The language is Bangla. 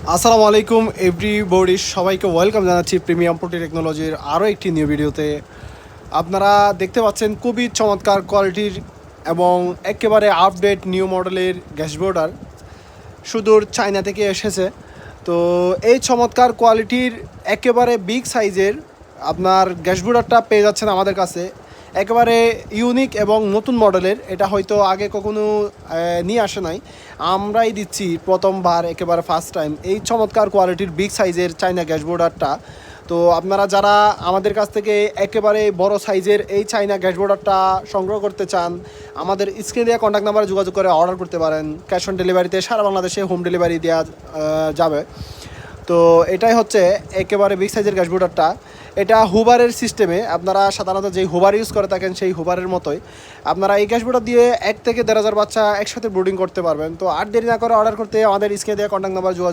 আসসালামু আলাইকুম এভরিবডি, সবাইকে ওয়েলকাম জানাচ্ছি প্রিমিয়াম প্রোটি টেকনোলজির আরও একটি নিউ ভিডিওতে। আপনারা দেখতে পাচ্ছেন খুবই চমৎকার কোয়ালিটির এবং একেবারে আপডেট নিউ মডেলের গ্যাসবোর্ডার সুদূর চায়না থেকে এসেছে। তো এই চমৎকার কোয়ালিটির একেবারে বিগ সাইজের আপনার গ্যাসবোর্ডারটা পেয়ে যাচ্ছেন আমাদের কাছে। একেবারে ইউনিক এবং নতুন মডেলের, এটা হয়তো আগে কখনো নিয়ে আসে নাই, আমরাই দিচ্ছি প্রথমবার, একেবারে ফার্স্ট টাইম এই চমৎকার কোয়ালিটির বিগ সাইজের চায়না গ্যাসবোর্ডারটা। তো আপনারা যারা আমাদের কাছ থেকে একেবারে বড় সাইজের এই চায়না গ্যাসবোর্ডারটা সংগ্রহ করতে চান, আমাদের স্ক্রিনে দেওয়া কন্ট্যাক্ট নাম্বারে যোগাযোগ করে অর্ডার করতে পারেন। ক্যাশ অন ডেলিভারিতে সারা বাংলাদেশে হোম ডেলিভারি দেওয়া যাবে। তো এটাই হচ্ছে একেবারে বিগ সাইজের গ্যাসবোর্ডারটা। এটা হুবারের সিস্টেমে, আপনারা সাধারণত যেই হুবার ইউজ করে থাকেন সেই হুবারের মতোই আপনারা এই গ্যাসবোর্ডার দিয়ে 1 থেকে 1,500 বাচ্চা একসাথে ব্রুডিং করতে পারবেন। তো আর দেরি না করে অর্ডার করতে আমাদের স্ক্রিনে দেওয়া কন্ট্যাক্ট নাম্বার যোগাযোগ